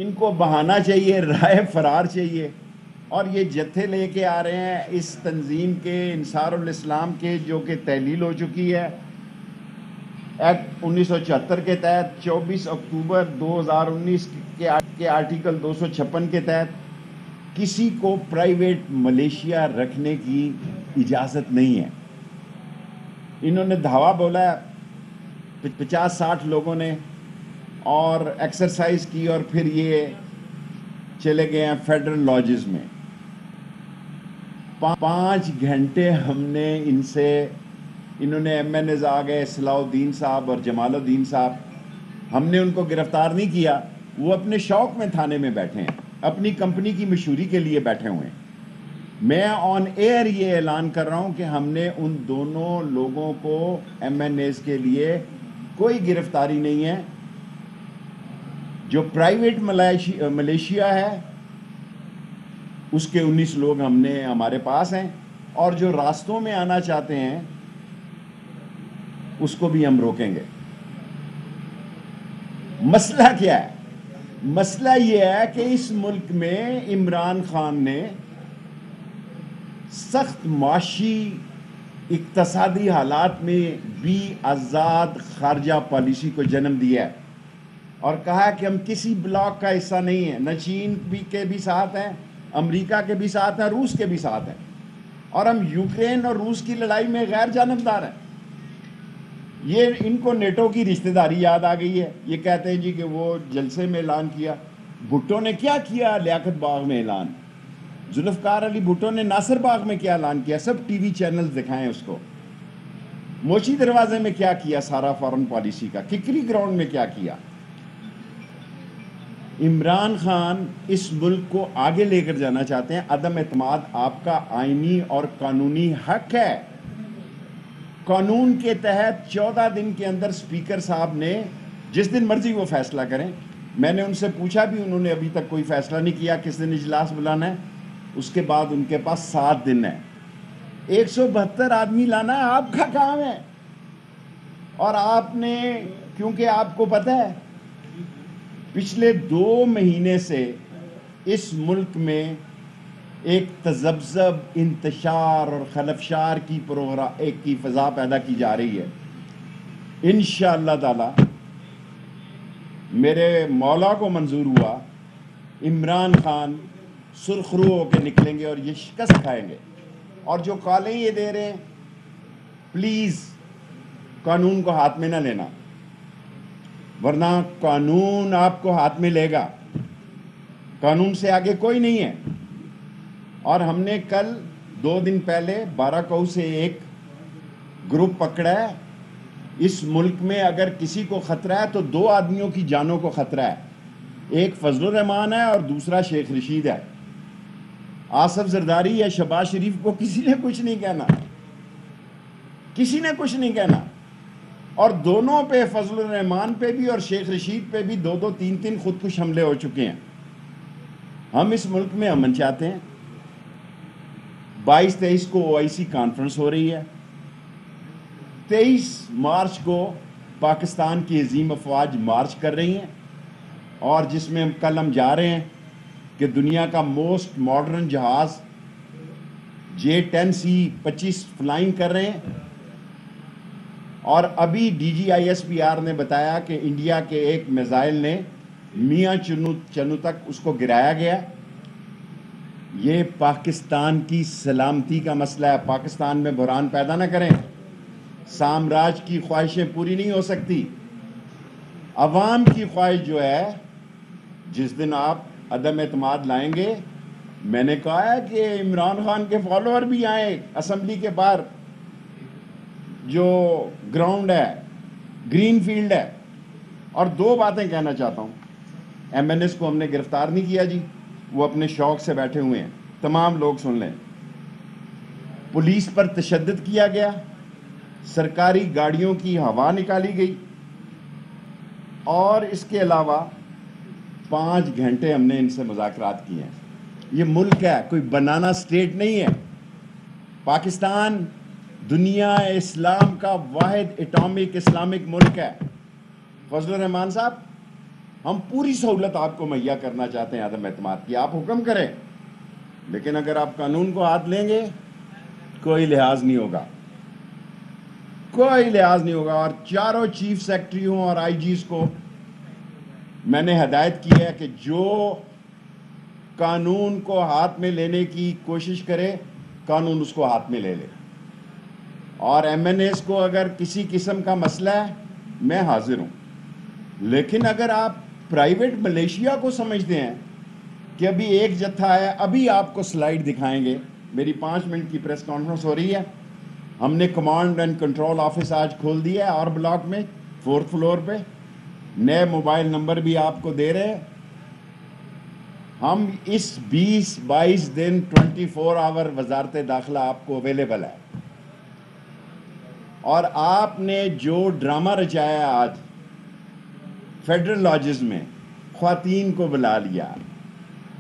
ان کو بہانہ چاہیے، رائے فرار چاہیے، اور یہ جتھے لے کے آ رہے ہیں اس تنظیم کے انصار الاسلام کے، جو کہ تحلیل ہو چکی ہے ایکٹ 1974 کے تحت، 24 اکتوبر 2019 کے آرٹیکل 256 کے تحت کسی کو پرائیویٹ ملیشیا رکھنے کی اجازت نہیں ہے۔ انہوں نے دھاوا بولا ہے 50-60 لوگوں نے، اور ایکسرسائز کی، اور پھر یہ چلے گئے ہیں فیڈرل لاجز میں۔ 5 گھنٹے ہم نے ان سے، انہوں نے ایم این ایز آ گئے، صلاح الدین صاحب اور جمال الدین صاحب، ہم نے ان کو گرفتار نہیں کیا، وہ اپنے شوق میں تھانے میں بیٹھے ہیں، اپنی کمپنی کی مشہوری کے لیے بیٹھے ہوئے ہیں۔ میں آن ایئر یہ اعلان کر رہا ہوں کہ ہم نے ان دونوں لوگوں کو ایم این ایز کے لیے کوئی گرفتاری نہیں ہے۔ جو پرائیویٹ ملیشیا ہے اس کے 19 لوگ ہمارے پاس ہیں، اور جو راستوں میں آنا چاہتے ہیں اس کو بھی ہم روکیں گے۔ مسئلہ کیا ہے؟ مسئلہ یہ ہے کہ اس ملک میں عمران خان نے سخت معاشی اقتصادی حالات میں بھی آزاد خارجہ پالیسی کو جنم دیا ہے، اور کہا ہے کہ ہم کسی بلاک کا حصہ نہیں ہیں، نہ چین کے بھی ساتھ ہیں، امریکہ کے بھی ساتھ ہیں، روس کے بھی ساتھ ہیں، اور ہم یوکرین اور روس کی لڑائی میں غیر جانبدار ہیں۔ یہ ان کو نیٹو کی رشتہ داری یاد آ گئی ہے۔ یہ کہتے ہیں جی کہ وہ جلسے میں اعلان کیا۔ بھٹو نے کیا کیا لیاقت باغ میں اعلان؟ ذوالفقار علی بھٹو نے ناصر باغ میں کیا اعلان کیا؟ سب ٹی وی چینلز دکھائیں اس کو۔ موچی دروازے میں کیا کیا سارا فارن پالیسی کا؟ ککری گراؤنڈ میں کیا کیا؟ عمران خان اس ملک کو آگے لے کر جانا چاہتے ہیں۔ عدم اعتماد آپ کا آئینی اور قانونی حق ہے۔ قانون کے تحت 14 دن کے اندر اسپیکر صاحب نے، جس دن مرضی وہ فیصلہ کریں، میں نے ان سے پوچھا بھی، انہوں نے ابھی تک کوئی فیصلہ نہیں کیا کس دن اجلاس بلانا ہے۔ اس کے بعد ان کے پاس 7 دن ہے۔ 172 آدمی لانا آپ کا کام ہے، اور آپ نے، کیونکہ آپ کو پتہ ہے پچھلے 2 مہینے سے اس ملک میں ایک تذبذب، انتشار اور خلفشار کی فضا پیدا کی جا رہی ہے۔ انشاءاللہ تعالی میرے مولا کو منظور ہوا، عمران خان سرخرو ہو کے نکلیں گے اور یہ شکست کھائیں گے۔ اور جو کالیں یہ دے رہے ہیں، پلیز قانون کو ہاتھ میں نہ لینا، ورنہ قانون آپ کو ہاتھ میں لے گا۔ قانون سے آگے کوئی نہیں ہے۔ اور ہم نے کل 2 دن پہلے 12 کو سے ایک گروپ پکڑا ہے۔ اس ملک میں اگر کسی کو خطرہ ہے تو 2 آدمیوں کی جانوں کو خطرہ ہے، ایک فضل الرحمان ہے اور دوسرا شیخ رشید ہے۔ آصف زرداری یا شہباز شریف کو کسی نے کچھ نہیں کہنا، کسی نے کچھ نہیں کہنا، اور دونوں پہ، فضل الرحمان پہ بھی اور شیخ رشید پہ بھی 2 3 خودکش حملے ہو چکے ہیں۔ ہم اس ملک میں امن چاہتے ہیں۔ 22-23 کو OIC کانفرنس ہو رہی ہے، 23 مارچ کو پاکستان کی عظیم افواج مارچ کر رہی ہیں، اور جس میں کل ہم جا رہے ہیں کہ دنیا کا موسٹ ماڈرن جہاز J-10C-25 فلائنگ کر رہے ہیں۔ اور ابھی DGISPR نے بتایا کہ انڈیا کے ایک میزائل نے میاں چنو تک اس کو گرایا گیا۔ یہ پاکستان کی سلامتی کا مسئلہ ہے۔ پاکستان میں بحران پیدا نہ کریں۔ سامراج کی خواہشیں پوری نہیں ہو سکتی۔ عوام کی خواہش جو ہے، جس دن آپ عدم اعتماد لائیں گے، میں نے کہا ہے کہ عمران خان کے فالوور بھی آئیں اسمبلی کے باہر، جو گراؤنڈ ہے، گرین فیلڈ ہے۔ اور 2 باتیں کہنا چاہتا ہوں۔ MNS کو ہم نے گرفتار نہیں کیا جی، وہ اپنے شوق سے بیٹھے ہوئے ہیں، تمام لوگ سن لیں۔ پولیس پر تشدد کیا گیا، سرکاری گاڑیوں کی ہوا نکالی گئی، اور اس کے علاوہ 5 گھنٹے ہم نے ان سے مذاکرات کیے ہیں۔ یہ ملک ہے، کوئی بنانا سٹیٹ نہیں ہے۔ پاکستان دنیا اسلام کا واحد اٹامک اسلامک ملک ہے۔ فضل الرحمان صاحب، ہم پوری سہولت آپ کو مہیا کرنا چاہتے ہیں عدم اعتماد کی. آپ حکم کریں، لیکن اگر آپ قانون کو ہاتھ لیں گے کوئی لحاظ نہیں ہوگا، کوئی لحاظ نہیں ہوگا. اور چاروں چیف سیکرٹریوں اور آئی جیز کو میں نے ہدایت کی ہے کہ جو قانون کو ہاتھ میں لینے کی کوشش کرے قانون اس کو ہاتھ میں لے لے. اور ایم این ایز کو اگر کسی قسم کا مسئلہ ہے میں حاضر ہوں، لیکن اگر آپ پرائیویٹ ملیشیا کو سمجھتے ہیں کہ ابھی ایک جتھا ہے، ابھی آپ کو سلائیڈ دکھائیں گے. میری 5 منٹ کی پریس کانفرنس ہو رہی ہے. ہم نے کمانڈ اینڈ کنٹرول آفس آج کھول دیا ہے اور بلاک میں 4th فلور پہ. نئے موبائل نمبر بھی آپ کو دے رہے ہیں. ہم اس 20-22 دن 24 آور وزارت داخلہ آپ کو اویلیبل ہے. اور آپ نے جو ڈرامہ رچایا آج فیڈرل لاجز میں، خواتین کو بلا لیا،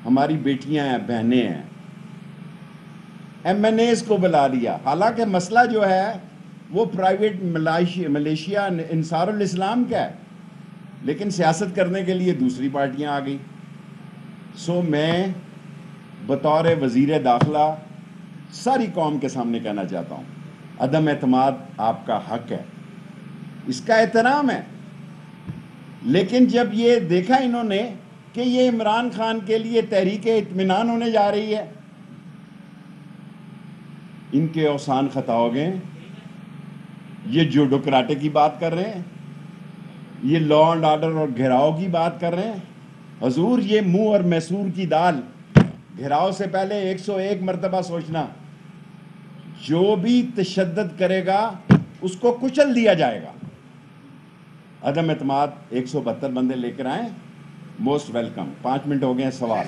ہماری بیٹیاں ہیں، بہنیں ہیں، ایم این ایز کو بلا لیا. حالانکہ مسئلہ جو ہے وہ پرائیویٹ ملیشیا انصار الاسلام کا ہے، لیکن سیاست کرنے کے لیے دوسری پارٹیاں آ گئی. سو میں بطور وزیر داخلہ ساری قوم کے سامنے کہنا چاہتا ہوں، عدم اعتماد آپ کا حق ہے، اس کا احترام ہے. لیکن جب یہ دیکھا انہوں نے کہ یہ عمران خان کے لیے تحریک اطمینان ہونے جا رہی ہے، ان کے اوسان خطا ہو گئے. یہ جوڈو کراٹے کی بات کر رہے ہیں، یہ لا اینڈ آرڈر اور گھیراؤ کی بات کر رہے ہیں. حضور یہ منہ اور میسور کی دال، گھیراؤ سے پہلے 101 مرتبہ سوچنا. جو بھی تشدد کرے گا اس کو کچل دیا جائے گا. عدم اعتماد 172 بندے لے کر آئیں، موسٹ ویلکم. 5 منٹ ہو گئے ہیں. سوال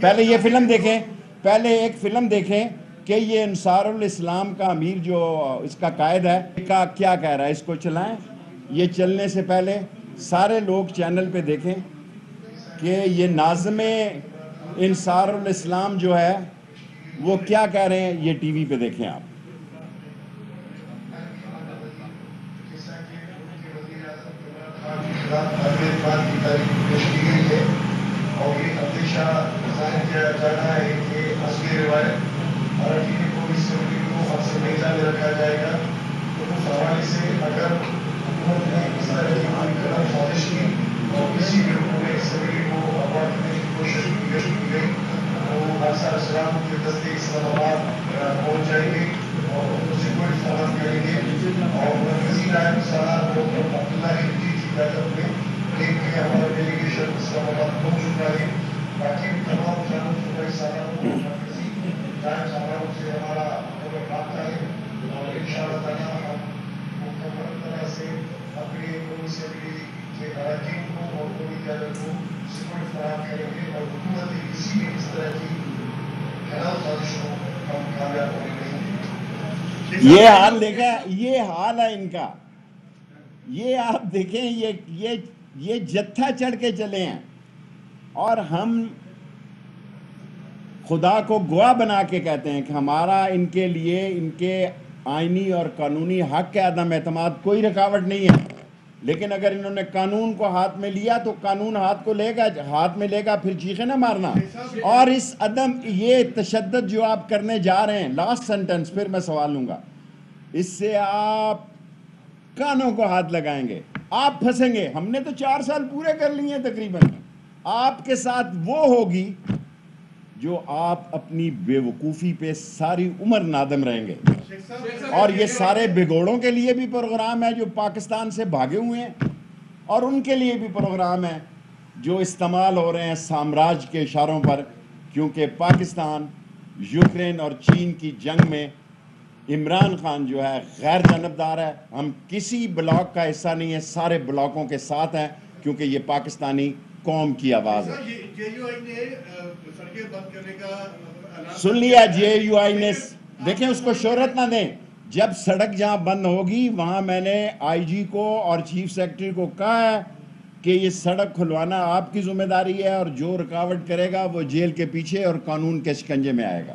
پہلے یہ فلم دیکھیں، پہلے ایک فلم دیکھیں کہ یہ انصار الاسلام کا امیر جو اس کا قائد ہے کیا کہہ رہا ہے. اس کو چلائیں. یہ چلنے سے پہلے سارے لوگ چینل پہ دیکھیں کہ یہ ناظم انصار الاسلام جو ہے وہ کیا کہہ رہے ہیں. یہ ٹی وی پہ دیکھیں آپ. اور یہ ہمیشہ ظاہر کیا جانا ہے کہ اصلی روایت اراکین پولیس اسمبلی کو اکثر میزا میں رکھا جائے گا. تو اس حوالے سے اگر حکومت نے اس طرح کی کوئی غلط سازش کی اور کسی بھی حکومت اسمبلی کو ابارٹ کرنے کی کوشش کی گئی تو بادشاہ اسلام کے دستے اسلام آباد پہنچ جائیں گے اور ان کو سیکورٹی فراہم کریں گے. اور مرکزی نائب صلاح عبداللہ خلجی کی قیادت میں ایک ہمارا ڈیلیگیشن اسلام آباد پہنچ چکا ہے. باقی تمام جانب صوبائی سالاروں مرکزی نائب صلاحوں سے ہمارا رابطہ ہے اور ان شاء اللہ تعالیٰ ہم مکمل طرح سے اپنے قومی اسمبلی کے اراکین کو اور قومی قیادت کو سیکورٹی فراہم کریں گے اور حکومت کی کسی بھی اس طرح کی خلاف سازش کو ہم کامیاب ہونے نہیں دیں گے. یہ حال دیکھا، یہ حال ہے ان کا. یہ آپ دیکھیں یہ جتھا چڑھ کے چلے ہیں اور ہم خدا کو گواہ بنا کے کہتے ہیں کہ ہمارا ان کے لیے ان کے آئینی اور قانونی حق کے عدم اعتماد کوئی رکاوٹ نہیں ہے. لیکن اگر انہوں نے قانون کو ہاتھ میں لیا تو قانون ہاتھ میں لے گا پھر چیخیں نہ مارنا. اور اس یہ تشدد جو آپ کرنے جا رہے ہیں، لاسٹ سینٹنس پھر میں سوال لوں گا، اس سے آپ کانوں کو ہاتھ لگائیں گے، آپ پھنسیں گے. ہم نے تو 4 سال پورے کر لیے ہیں تقریباً. آپ کے ساتھ وہ ہوگی جو آپ اپنی بے وقوفی پہ ساری عمر نادم رہیں گے. اور یہ سارے بگوڑوں کے لیے بھی پروگرام ہے جو پاکستان سے بھاگے ہوئے ہیں، اور ان کے لیے بھی پروگرام ہے جو استعمال ہو رہے ہیں سامراج کے اشاروں پر. کیونکہ پاکستان یوکرین اور چین کی جنگ میں عمران خان جو ہے غیر جانبدار ہے. ہم کسی بلاک کا حصہ نہیں ہے، سارے بلاکوں کے ساتھ ہیں کیونکہ یہ پاکستانی قوم کی آواز ہے. سن لیا جے یو آئی نے. دیکھیں اس کو شہرت نہ دیں. جب سڑک جہاں بند ہوگی وہاں میں نے آئی جی کو اور چیف سیکرٹری کو کہا ہے کہ یہ سڑک کھلوانا آپ کی ذمہ داری ہے، اور جو رکاوٹ کرے گا وہ جیل کے پیچھے اور قانون کے شکنجے میں آئے گا.